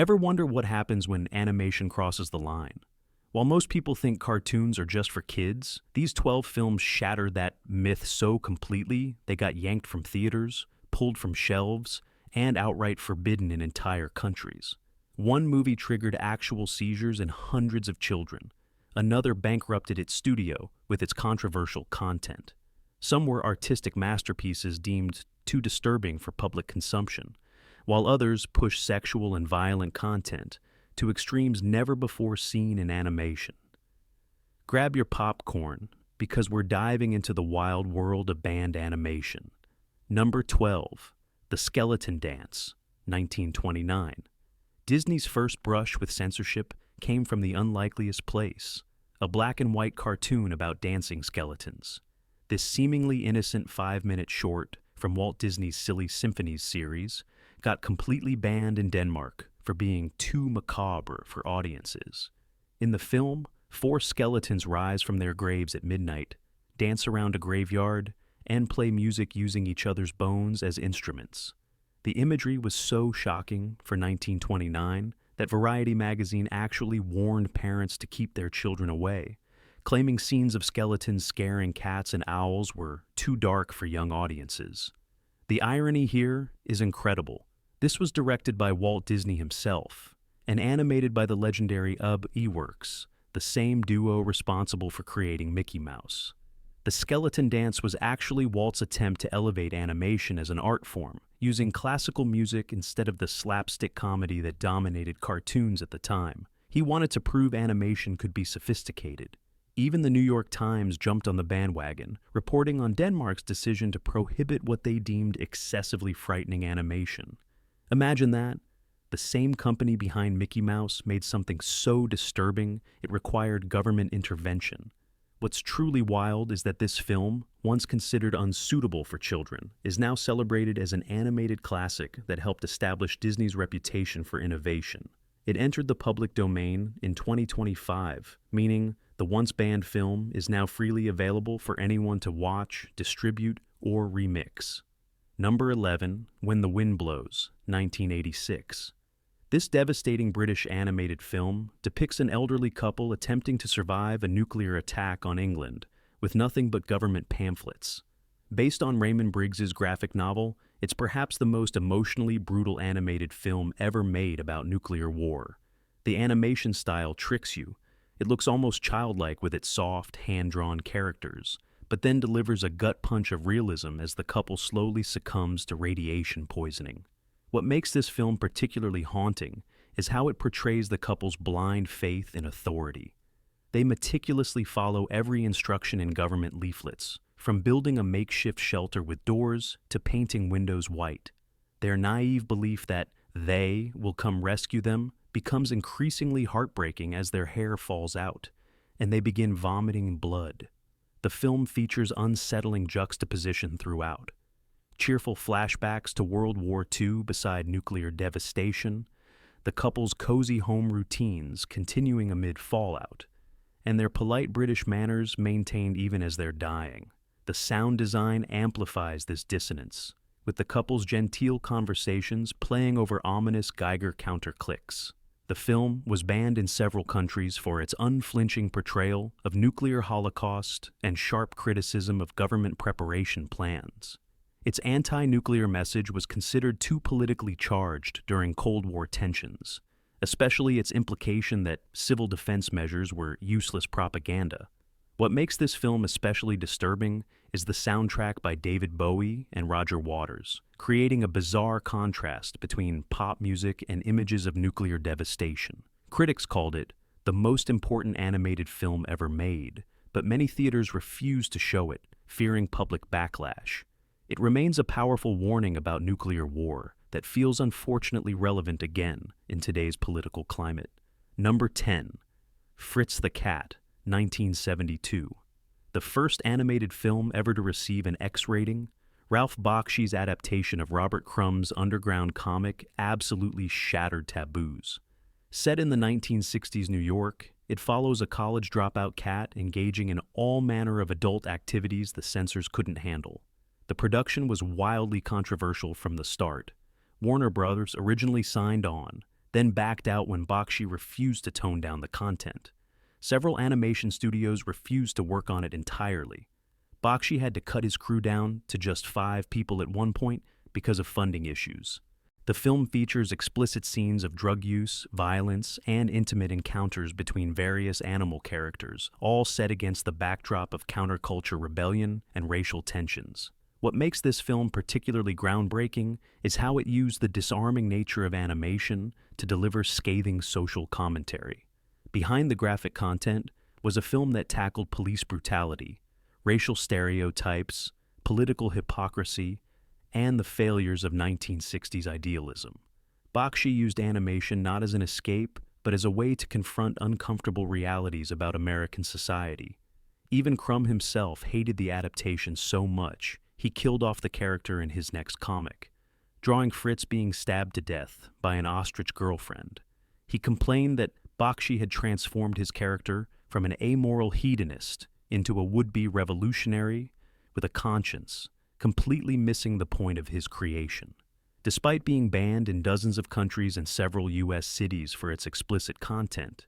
Ever wonder what happens when animation crosses the line? While most people think cartoons are just for kids, these 12 films shattered that myth so completely they got yanked from theaters, pulled from shelves, and outright forbidden in entire countries. One movie triggered actual seizures in hundreds of children. Another bankrupted its studio with its controversial content. Some were artistic masterpieces deemed too disturbing for public consumption, while others pushed sexual and violent content to extremes never before seen in animation. Grab your popcorn, because we're diving into the wild world of banned animation. Number 12, The Skeleton Dance, 1929. Disney's first brush with censorship came from the unlikeliest place, a black and white cartoon about dancing skeletons. This seemingly innocent 5-minute short from Walt Disney's Silly Symphonies series got completely banned in Denmark for being too macabre for audiences. In the film, 4 skeletons rise from their graves at midnight, dance around a graveyard, and play music using each other's bones as instruments. The imagery was so shocking for 1929 that Variety magazine actually warned parents to keep their children away, claiming scenes of skeletons scaring cats and owls were too dark for young audiences. The irony here is incredible. This was directed by Walt Disney himself and animated by the legendary Ub Iwerks, the same duo responsible for creating Mickey Mouse. The Skeleton Dance was actually Walt's attempt to elevate animation as an art form, using classical music instead of the slapstick comedy that dominated cartoons at the time. He wanted to prove animation could be sophisticated. Even the New York Times jumped on the bandwagon, reporting on Denmark's decision to prohibit what they deemed excessively frightening animation. Imagine that. The same company behind Mickey Mouse made something so disturbing it required government intervention. What's truly wild is that this film, once considered unsuitable for children, is now celebrated as an animated classic that helped establish Disney's reputation for innovation. It entered the public domain in 2025, meaning the once banned film is now freely available for anyone to watch, distribute, or remix. Number 11, When the Wind Blows, 1986. This devastating British animated film depicts an elderly couple attempting to survive a nuclear attack on England with nothing but government pamphlets. Based on Raymond Briggs's graphic novel, it's perhaps the most emotionally brutal animated film ever made about nuclear war. The animation style tricks you. It looks almost childlike with its soft, hand-drawn characters, but then delivers a gut punch of realism as the couple slowly succumbs to radiation poisoning. What makes this film particularly haunting is how it portrays the couple's blind faith in authority. They meticulously follow every instruction in government leaflets, from building a makeshift shelter with doors to painting windows white. Their naive belief that they will come rescue them becomes increasingly heartbreaking as their hair falls out, and they begin vomiting blood. The film features unsettling juxtaposition throughout. Cheerful flashbacks to World War II beside nuclear devastation, the couple's cozy home routines continuing amid fallout, and their polite British manners maintained even as they're dying. The sound design amplifies this dissonance, with the couple's genteel conversations playing over ominous Geiger counter clicks. The film was banned in several countries for its unflinching portrayal of nuclear holocaust and sharp criticism of government preparation plans. Its anti-nuclear message was considered too politically charged during Cold War tensions, especially its implication that civil defense measures were useless propaganda. What makes this film especially disturbing is the soundtrack by David Bowie and Roger Waters, creating a bizarre contrast between pop music and images of nuclear devastation. Critics called it the most important animated film ever made, but many theaters refused to show it, fearing public backlash. It remains a powerful warning about nuclear war that feels unfortunately relevant again in today's political climate. Number 10, Fritz the Cat, 1972. The first animated film ever to receive an X rating, Ralph Bakshi's adaptation of Robert Crumb's underground comic absolutely shattered taboos. Set in the 1960s New York, it follows a college dropout cat engaging in all manner of adult activities the censors couldn't handle. The production was wildly controversial from the start. Warner Brothers originally signed on, then backed out when Bakshi refused to tone down the content. Several animation studios refused to work on it entirely. Bakshi had to cut his crew down to just 5 people at one point because of funding issues. The film features explicit scenes of drug use, violence, and intimate encounters between various animal characters, all set against the backdrop of counterculture rebellion and racial tensions. What makes this film particularly groundbreaking is how it used the disarming nature of animation to deliver scathing social commentary. Behind the graphic content was a film that tackled police brutality, racial stereotypes, political hypocrisy, and the failures of 1960s idealism. Bakshi used animation not as an escape, but as a way to confront uncomfortable realities about American society. Even Crumb himself hated the adaptation so much, he killed off the character in his next comic, drawing Fritz being stabbed to death by an ostrich girlfriend. He complained that Bakshi had transformed his character from an amoral hedonist into a would-be revolutionary with a conscience, completely missing the point of his creation. Despite being banned in dozens of countries and several U.S. cities for its explicit content,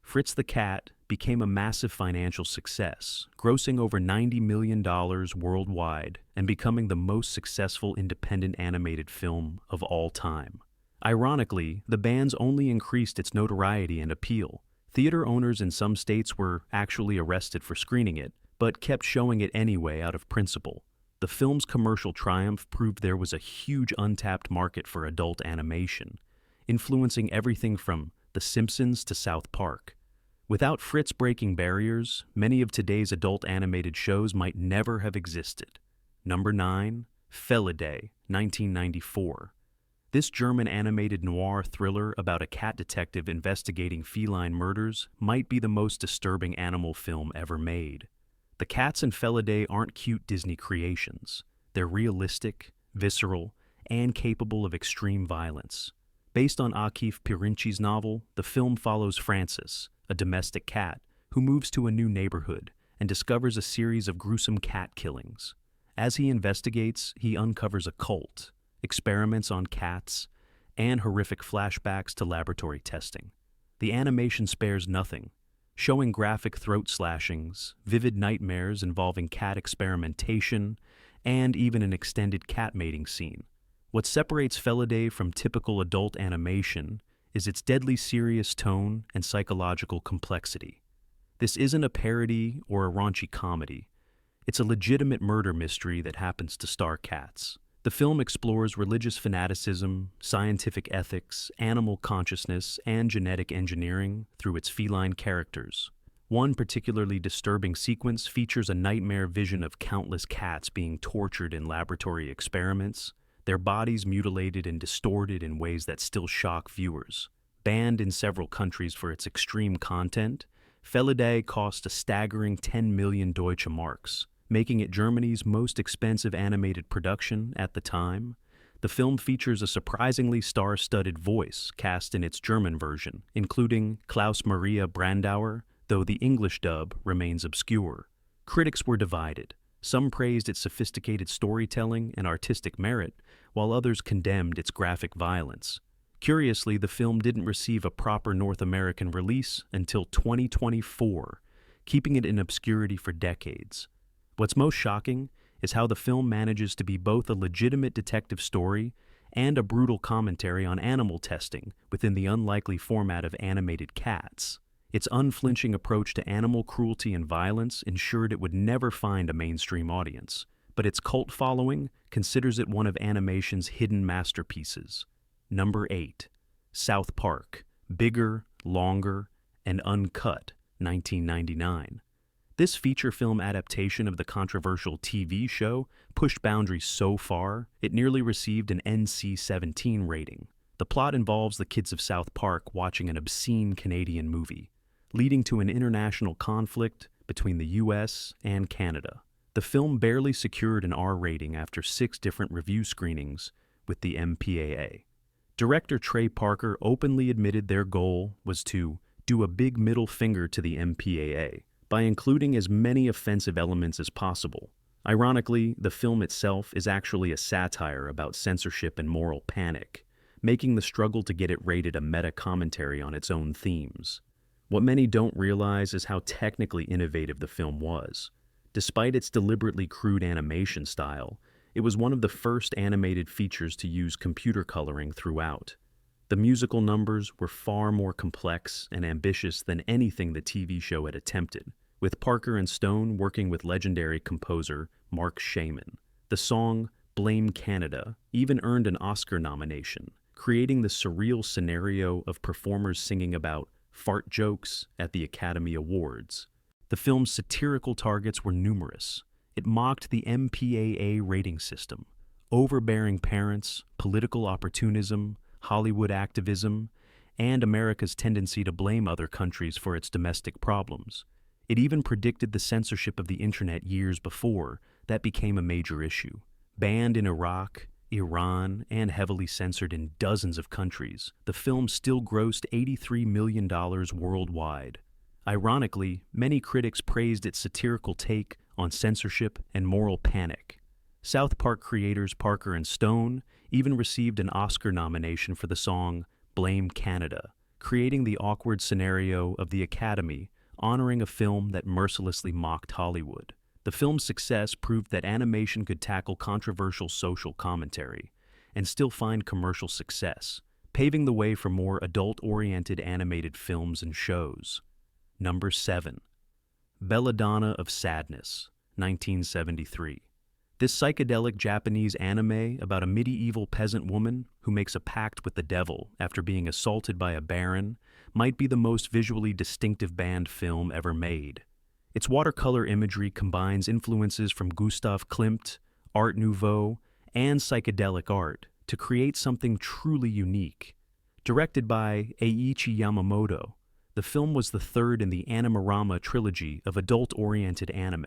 Fritz the Cat became a massive financial success, grossing over $90 million worldwide and becoming the most successful independent animated film of all time. Ironically, the ban's only increased its notoriety and appeal. Theater owners in some states were actually arrested for screening it, but kept showing it anyway out of principle. The film's commercial triumph proved there was a huge untapped market for adult animation, influencing everything from The Simpsons to South Park. Without Fritz breaking barriers, many of today's adult animated shows might never have existed. Number 9, Feladay, 1994. This German animated noir thriller about a cat detective investigating feline murders might be the most disturbing animal film ever made. The cats in Feladay aren't cute Disney creations. They're realistic, visceral, and capable of extreme violence. Based on Akif Pirinči's novel, the film follows Francis, a domestic cat, who moves to a new neighborhood and discovers a series of gruesome cat killings. As he investigates, he uncovers a cult, experiments on cats, and horrific flashbacks to laboratory testing. The animation spares nothing, showing graphic throat slashings, vivid nightmares involving cat experimentation, and even an extended cat mating scene. What separates Feladay from typical adult animation is its deadly serious tone and psychological complexity. This isn't a parody or a raunchy comedy. It's a legitimate murder mystery that happens to star cats. The film explores religious fanaticism, scientific ethics, animal consciousness, and genetic engineering through its feline characters. One particularly disturbing sequence features a nightmare vision of countless cats being tortured in laboratory experiments, their bodies mutilated and distorted in ways that still shock viewers. Banned in several countries for its extreme content, Feladay cost a staggering 10 million Deutsche Marks, making it Germany's most expensive animated production at the time. The film features a surprisingly star-studded voice cast in its German version, including Klaus Maria Brandauer, though the English dub remains obscure. Critics were divided. Some praised its sophisticated storytelling and artistic merit, while others condemned its graphic violence. Curiously, the film didn't receive a proper North American release until 2024, keeping it in obscurity for decades. What's most shocking is how the film manages to be both a legitimate detective story and a brutal commentary on animal testing within the unlikely format of animated cats. Its unflinching approach to animal cruelty and violence ensured it would never find a mainstream audience, but its cult following considers it one of animation's hidden masterpieces. Number 8, South Park, Bigger, Longer, and Uncut, 1999. This feature film adaptation of the controversial TV show pushed boundaries so far, it nearly received an NC-17 rating. The plot involves the kids of South Park watching an obscene Canadian movie, leading to an international conflict between the US and Canada. The film barely secured an R rating after 6 different review screenings with the MPAA. Director Trey Parker openly admitted their goal was to do a big middle finger to the MPAA by including as many offensive elements as possible. Ironically, the film itself is actually a satire about censorship and moral panic, making the struggle to get it rated a meta-commentary on its own themes. What many don't realize is how technically innovative the film was. Despite its deliberately crude animation style, it was one of the first animated features to use computer coloring throughout. The musical numbers were far more complex and ambitious than anything the TV show had attempted, with Parker and Stone working with legendary composer Mark Shaman. The song Blame Canada even earned an Oscar nomination, creating the surreal scenario of performers singing about fart jokes at the Academy Awards. The film's satirical targets were numerous. It mocked the MPAA rating system, overbearing parents, political opportunism, Hollywood activism, and America's tendency to blame other countries for its domestic problems. It even predicted the censorship of the internet years before that became a major issue. Banned in Iraq, Iran, and heavily censored in dozens of countries, the film still grossed $83 million worldwide. Ironically, many critics praised its satirical take on censorship and moral panic. South Park creators Parker and Stone even received an Oscar nomination for the song Blame Canada, creating the awkward scenario of the Academy honoring a film that mercilessly mocked Hollywood. The film's success proved that animation could tackle controversial social commentary and still find commercial success, paving the way for more adult-oriented animated films and shows. Number 7. Belelladana of Sadness, 1973. This psychedelic Japanese anime about a medieval peasant woman who makes a pact with the devil after being assaulted by a baron might be the most visually distinctive banned film ever made. Its watercolor imagery combines influences from Gustav Klimt, Art Nouveau, and psychedelic art to create something truly unique. Directed by Eiichi Yamamoto, the film was the third in the Animorama trilogy of adult-oriented anime.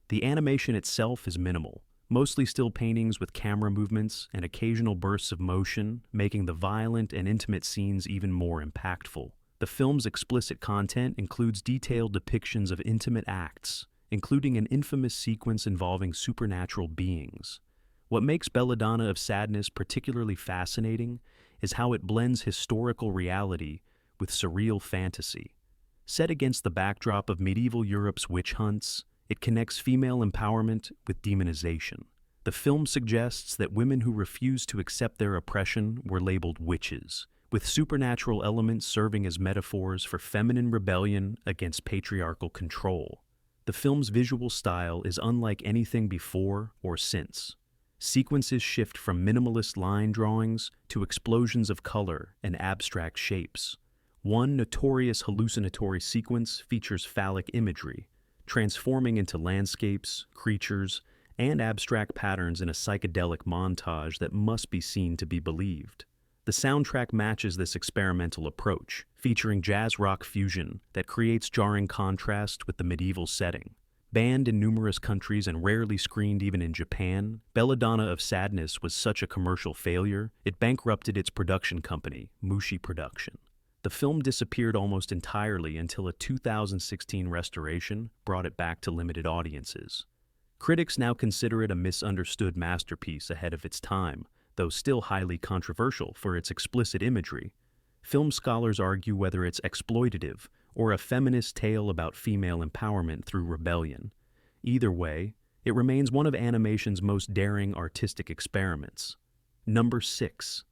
The animation itself is minimal, mostly still paintings with camera movements and occasional bursts of motion, making the violent and intimate scenes even more impactful. The film's explicit content includes detailed depictions of intimate acts, including an infamous sequence involving supernatural beings. What makes Belladonna of Sadness particularly fascinating is how it blends historical reality with surreal fantasy. Set against the backdrop of medieval Europe's witch hunts, it connects female empowerment with demonization. The film suggests that women who refused to accept their oppression were labeled witches, with supernatural elements serving as metaphors for feminine rebellion against patriarchal control. The film's visual style is unlike anything before or since. Sequences shift from minimalist line drawings to explosions of color and abstract shapes. One notorious hallucinatory sequence features phallic imagery, transforming into landscapes, creatures, and abstract patterns in a psychedelic montage that must be seen to be believed. The soundtrack matches this experimental approach, featuring jazz rock fusion that creates jarring contrast with the medieval setting. Banned in numerous countries and rarely screened even in Japan, Belladonna of Sadness was such a commercial failure, it bankrupted its production company, Mushi Production. The film disappeared almost entirely until a 2016 restoration brought it back to limited audiences. Critics now consider it a misunderstood masterpiece ahead of its time, though still highly controversial for its explicit imagery. Film scholars argue whether it's exploitative or a feminist tale about female empowerment through rebellion. Either way, it remains one of animation's most daring artistic experiments. Number 6.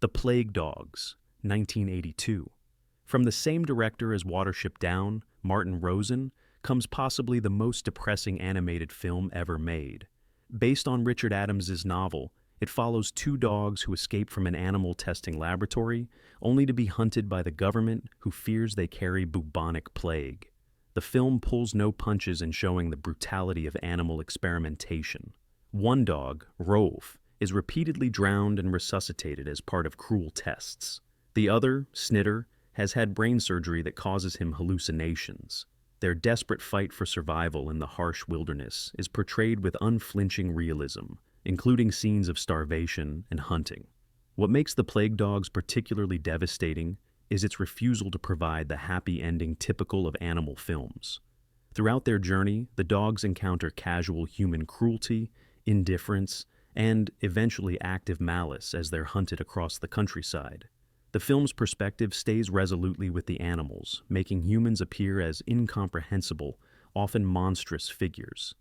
The Plague Dogs, 1982. From the same director as Watership Down, Martin Rosen, comes possibly the most depressing animated film ever made. Based on Richard Adams's novel, it follows two dogs who escape from an animal testing laboratory, only to be hunted by the government who fears they carry bubonic plague. The film pulls no punches in showing the brutality of animal experimentation. One dog, Rove, is repeatedly drowned and resuscitated as part of cruel tests. The other, Snitter, has had brain surgery that causes him hallucinations. Their desperate fight for survival in the harsh wilderness is portrayed with unflinching realism, including scenes of starvation and hunting. What makes the Plague Dogs particularly devastating is its refusal to provide the happy ending typical of animal films. Throughout their journey, the dogs encounter casual human cruelty, indifference, and eventually active malice as they're hunted across the countryside. The film's perspective stays resolutely with the animals, making humans appear as incomprehensible, often monstrous figures.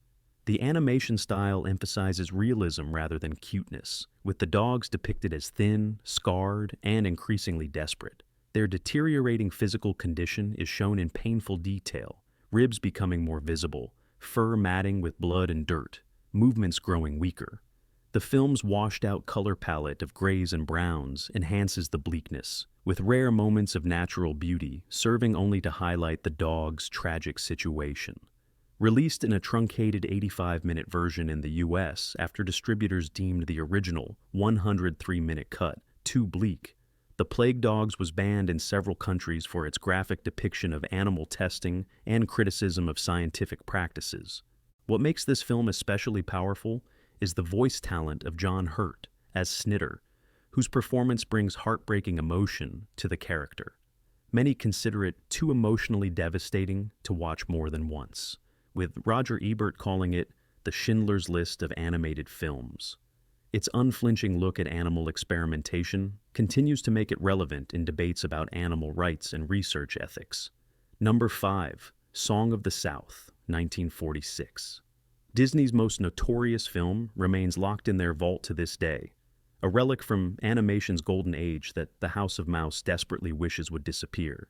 The animation style emphasizes realism rather than cuteness, with the dogs depicted as thin, scarred, and increasingly desperate. Their deteriorating physical condition is shown in painful detail, ribs becoming more visible, fur matting with blood and dirt, movements growing weaker. The film's washed-out color palette of grays and browns enhances the bleakness, with rare moments of natural beauty serving only to highlight the dog's tragic situation. Released in a truncated 85-minute version in the US after distributors deemed the original 103-minute cut too bleak, The Plague Dogs was banned in several countries for its graphic depiction of animal testing and criticism of scientific practices. What makes this film especially powerful is the voice talent of John Hurt as Snitter, whose performance brings heartbreaking emotion to the character. Many consider it too emotionally devastating to watch more than once, with Roger Ebert calling it the Schindler's List of animated films. Its unflinching look at animal experimentation continues to make it relevant in debates about animal rights and research ethics. Number 5, Song of the South, 1946. Disney's most notorious film remains locked in their vault to this day, a relic from animation's golden age that the House of Mouse desperately wishes would disappear.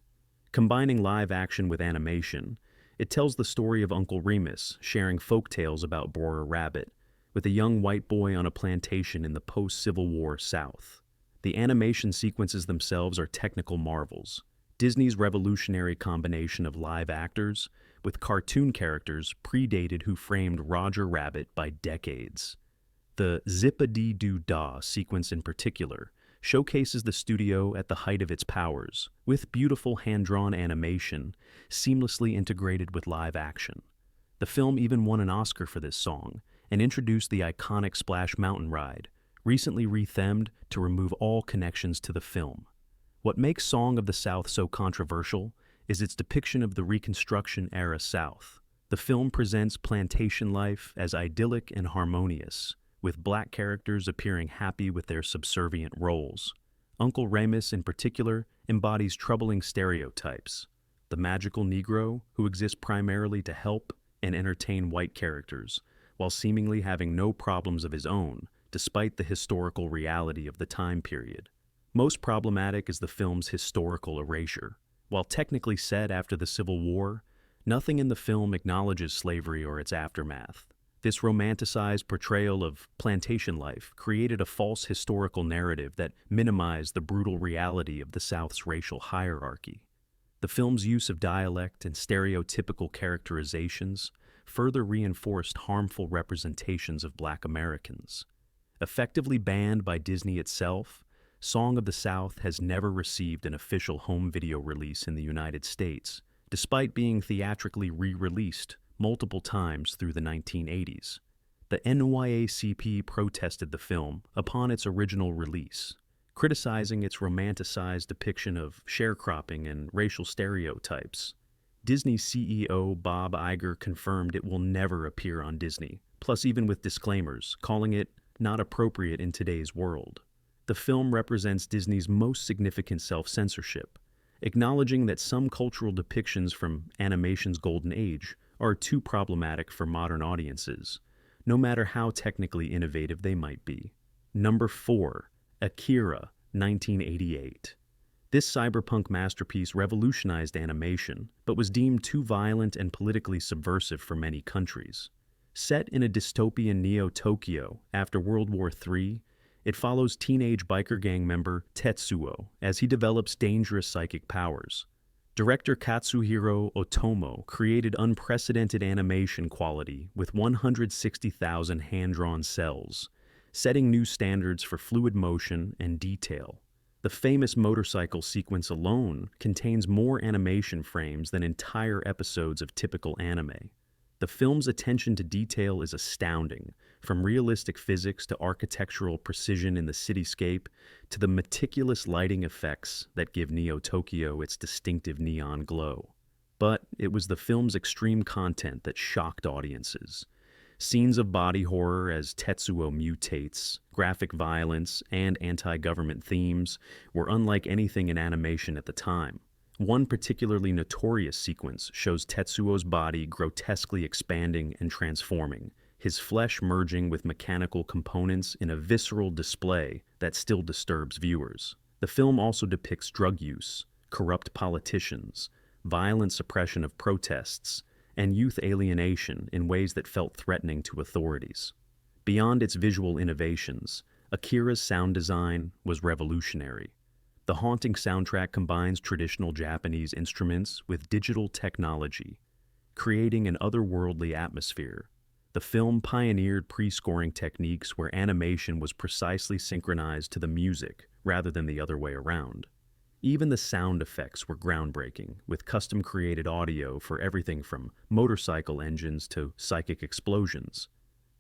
Combining live action with animation, it tells the story of Uncle Remus sharing folk tales about Br'er Rabbit with a young white boy on a plantation in the post-Civil War South. The animation sequences themselves are technical marvels. Disney's revolutionary combination of live actors with cartoon characters predated Who Framed Roger Rabbit by decades. The Zip-a-dee-doo-dah sequence in particular showcases the studio at the height of its powers, with beautiful hand-drawn animation seamlessly integrated with live action. The film even won an Oscar for this song and introduced the iconic Splash Mountain ride, recently rethemed to remove all connections to the film. What makes Song of the South so controversial is its depiction of the Reconstruction-era South. The film presents plantation life as idyllic and harmonious, with black characters appearing happy with their subservient roles. Uncle Remus, in particular, embodies troubling stereotypes. The magical Negro, who exists primarily to help and entertain white characters, while seemingly having no problems of his own, despite the historical reality of the time period. Most problematic is the film's historical erasure. While technically set after the Civil War, nothing in the film acknowledges slavery or its aftermath. This romanticized portrayal of plantation life created a false historical narrative that minimized the brutal reality of the South's racial hierarchy. The film's use of dialect and stereotypical characterizations further reinforced harmful representations of Black Americans. Effectively banned by Disney itself, Song of the South has never received an official home video release in the United States, despite being theatrically re-released multiple times through the 1980s. The NYACP protested the film upon its original release, criticizing its romanticized depiction of sharecropping and racial stereotypes. Disney CEO Bob Iger confirmed it will never appear on Disney, plus even with disclaimers, calling it not appropriate in today's world. The film represents Disney's most significant self-censorship, acknowledging that some cultural depictions from animation's golden age are too problematic for modern audiences, no matter how technically innovative they might be. Number 4, Akira, 1988. This cyberpunk masterpiece revolutionized animation, but was deemed too violent and politically subversive for many countries. Set in a dystopian Neo-Tokyo after World War III, it follows teenage biker gang member Tetsuo as he develops dangerous psychic powers. Director Katsuhiro Otomo created unprecedented animation quality with 160,000 hand-drawn cells, setting new standards for fluid motion and detail. The famous motorcycle sequence alone contains more animation frames than entire episodes of typical anime. The film's attention to detail is astounding, from realistic physics to architectural precision in the cityscape to the meticulous lighting effects that give Neo-Tokyo its distinctive neon glow. But it was the film's extreme content that shocked audiences. Scenes of body horror as Tetsuo mutates, graphic violence, and anti-government themes were unlike anything in animation at the time. One particularly notorious sequence shows Tetsuo's body grotesquely expanding and transforming, his flesh merging with mechanical components in a visceral display that still disturbs viewers. The film also depicts drug use, corrupt politicians, violent suppression of protests, and youth alienation in ways that felt threatening to authorities. Beyond its visual innovations, Akira's sound design was revolutionary. The haunting soundtrack combines traditional Japanese instruments with digital technology, creating an otherworldly atmosphere. The film pioneered pre-scoring techniques where animation was precisely synchronized to the music rather than the other way around. Even the sound effects were groundbreaking, with custom-created audio for everything from motorcycle engines to psychic explosions.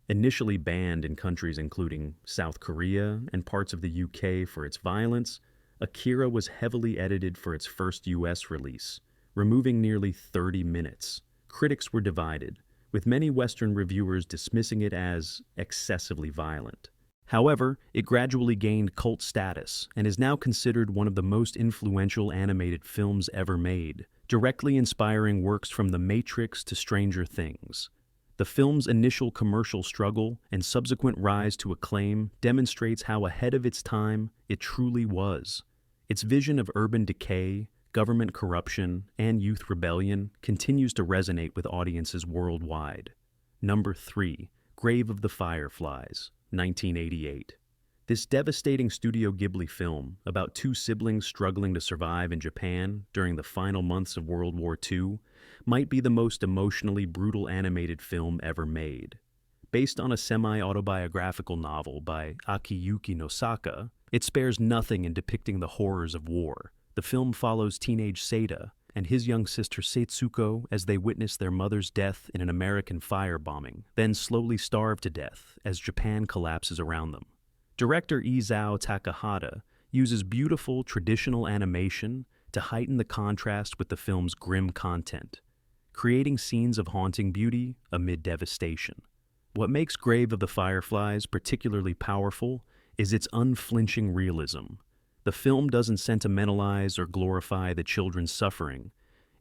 Initially banned in countries including South Korea and parts of the UK for its violence, Akira was heavily edited for its first US release, removing nearly 30 minutes. Critics were divided, with many Western reviewers dismissing it as excessively violent. However, it gradually gained cult status and is now considered one of the most influential animated films ever made, directly inspiring works from The Matrix to Stranger Things. The film's initial commercial struggle and subsequent rise to acclaim demonstrates how ahead of its time it truly was. Its vision of urban decay, government corruption, and youth rebellion continues to resonate with audiences worldwide. Number 3. Grave of the Fireflies, 1988. This devastating Studio Ghibli film, about two siblings struggling to survive in Japan during the final months of World War II, might be the most emotionally brutal animated film ever made. Based on a semi-autobiographical novel by Akiyuki Nosaka, it spares nothing in depicting the horrors of war. The film follows teenage Seita and his young sister Setsuko as they witness their mother's death in an American firebombing, then slowly starve to death as Japan collapses around them. Director Isao Takahata uses beautiful traditional animation to heighten the contrast with the film's grim content, creating scenes of haunting beauty amid devastation. What makes Grave of the Fireflies particularly powerful is its unflinching realism. The film doesn't sentimentalize or glorify the children's suffering.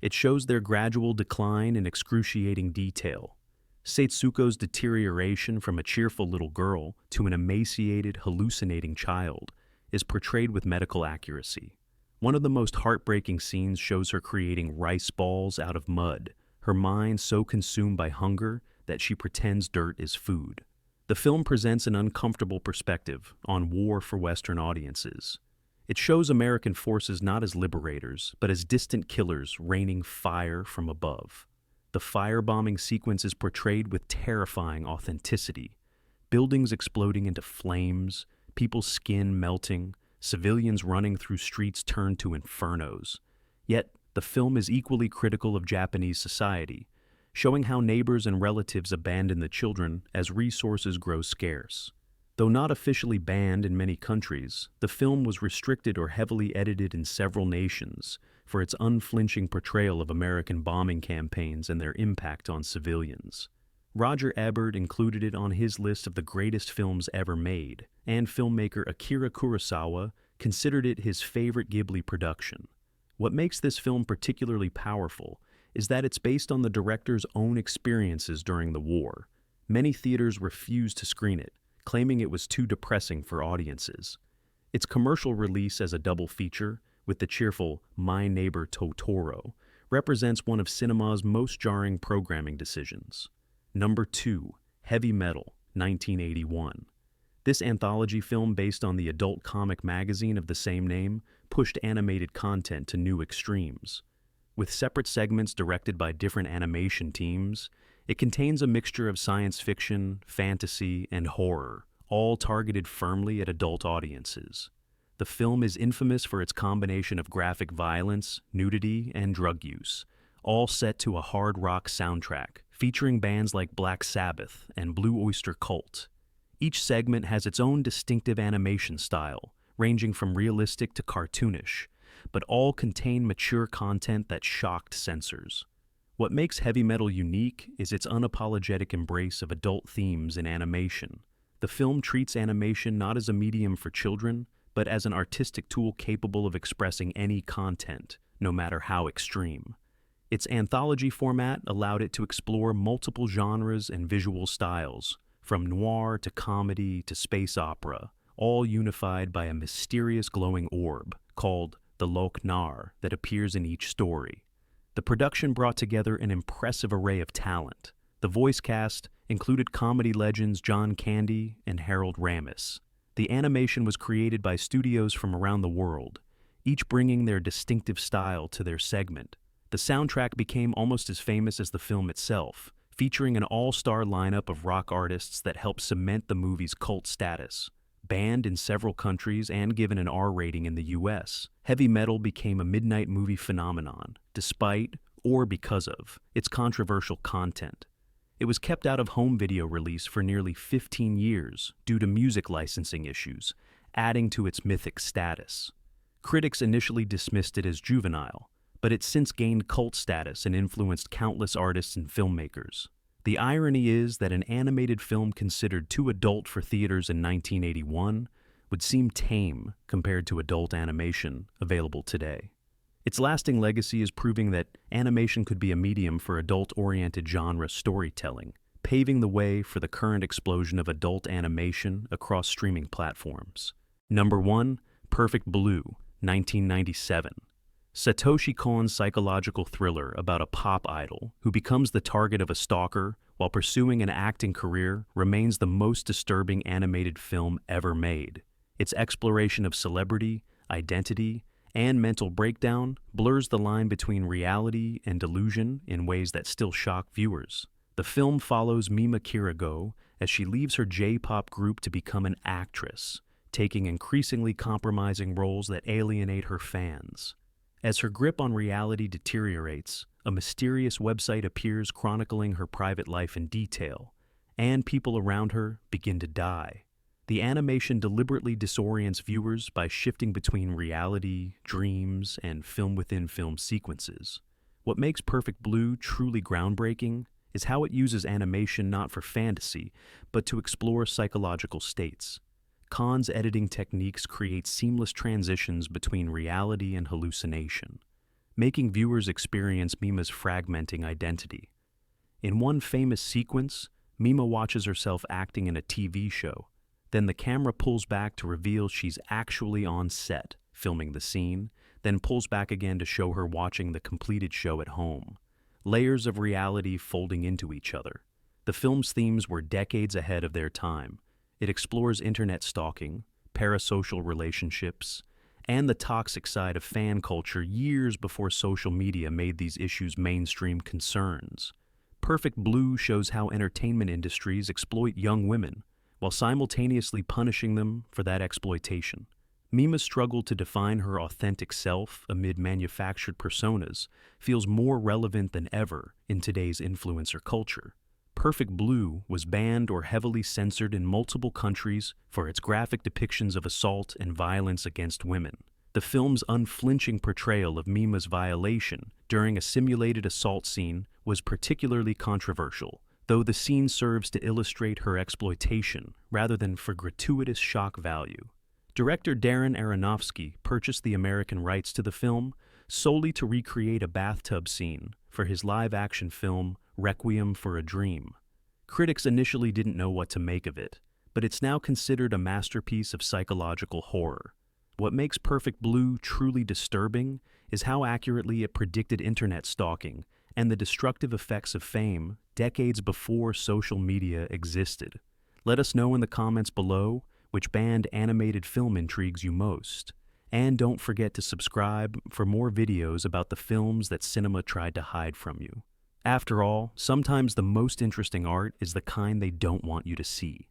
It shows their gradual decline in excruciating detail. Setsuko's deterioration from a cheerful little girl to an emaciated, hallucinating child is portrayed with medical accuracy. One of the most heartbreaking scenes shows her creating rice balls out of mud, her mind so consumed by hunger that she pretends dirt is food. The film presents an uncomfortable perspective on war for Western audiences. It shows American forces not as liberators, but as distant killers raining fire from above. The firebombing sequence is portrayed with terrifying authenticity. Buildings exploding into flames, people's skin melting, civilians running through streets turned to infernos. Yet, the film is equally critical of Japanese society, showing how neighbors and relatives abandon the children as resources grow scarce. Though not officially banned in many countries, the film was restricted or heavily edited in several nations for its unflinching portrayal of American bombing campaigns and their impact on civilians. Roger Ebert included it on his list of the greatest films ever made, and filmmaker Akira Kurosawa considered it his favorite Ghibli production. What makes this film particularly powerful is that it's based on the director's own experiences during the war. Many theaters refused to screen it, claiming it was too depressing for audiences. Its commercial release as a double feature, with the cheerful My Neighbor Totoro, represents one of cinema's most jarring programming decisions. Number 2. Heavy Metal, 1981. This anthology film, based on the adult comic magazine of the same name, pushed animated content to new extremes. With separate segments directed by different animation teams, it contains a mixture of science fiction, fantasy, and horror, all targeted firmly at adult audiences. The film is infamous for its combination of graphic violence, nudity, and drug use, all set to a hard rock soundtrack, featuring bands like Black Sabbath and Blue Oyster Cult. Each segment has its own distinctive animation style, ranging from realistic to cartoonish, but all contain mature content that shocked censors. What makes heavy metal unique is its unapologetic embrace of adult themes in animation. The film treats animation not as a medium for children, but as an artistic tool capable of expressing any content, no matter how extreme. Its anthology format allowed it to explore multiple genres and visual styles, from noir to comedy to space opera, all unified by a mysterious glowing orb called the Loch Nar that appears in each story. The production brought together an impressive array of talent. The voice cast included comedy legends John Candy and Harold Ramis. The animation was created by studios from around the world, each bringing their distinctive style to their segment. The soundtrack became almost as famous as the film itself, featuring an all-star lineup of rock artists that helped cement the movie's cult status. Banned in several countries and given an R rating in the US, heavy metal became a midnight movie phenomenon, despite, or because of, its controversial content. It was kept out of home video release for nearly 15 years due to music licensing issues, adding to its mythic status. Critics initially dismissed it as juvenile, but it's since gained cult status and influenced countless artists and filmmakers. The irony is that an animated film considered too adult for theaters in 1981 would seem tame compared to adult animation available today. Its lasting legacy is proving that animation could be a medium for adult-oriented genre storytelling, paving the way for the current explosion of adult animation across streaming platforms. Number 1, Perfect Blue, 1997. Satoshi Kon's psychological thriller about a pop idol who becomes the target of a stalker while pursuing an acting career remains the most disturbing animated film ever made. Its exploration of celebrity, identity, and mental breakdown blurs the line between reality and delusion in ways that still shock viewers. The film follows Mima Kirigo as she leaves her J-pop group to become an actress, taking increasingly compromising roles that alienate her fans. As her grip on reality deteriorates, a mysterious website appears chronicling her private life in detail, and people around her begin to die. The animation deliberately disorients viewers by shifting between reality, dreams, and film-within-film sequences. What makes Perfect Blue truly groundbreaking is how it uses animation not for fantasy, but to explore psychological states. Kon's editing techniques create seamless transitions between reality and hallucination, making viewers experience Mima's fragmenting identity. In one famous sequence, Mima watches herself acting in a TV show. Then the camera pulls back to reveal she's actually on set, filming the scene, then pulls back again to show her watching the completed show at home. Layers of reality folding into each other. The film's themes were decades ahead of their time. It explores internet stalking, parasocial relationships, and the toxic side of fan culture years before social media made these issues mainstream concerns. Perfect Blue shows how entertainment industries exploit young women, while simultaneously punishing them for that exploitation. Mima's struggle to define her authentic self amid manufactured personas feels more relevant than ever in today's influencer culture. Perfect Blue was banned or heavily censored in multiple countries for its graphic depictions of assault and violence against women. The film's unflinching portrayal of Mima's violation during a simulated assault scene was particularly controversial, though the scene serves to illustrate her exploitation rather than for gratuitous shock value. Director Darren Aronofsky purchased the American rights to the film solely to recreate a bathtub scene for his live-action film Requiem for a Dream. Critics initially didn't know what to make of it, but it's now considered a masterpiece of psychological horror. What makes Perfect Blue truly disturbing is how accurately it predicted internet stalking and the destructive effects of fame decades before social media existed. Let us know in the comments below which banned animated film intrigues you most. And don't forget to subscribe for more videos about the films that cinema tried to hide from you. After all, sometimes the most interesting art is the kind they don't want you to see.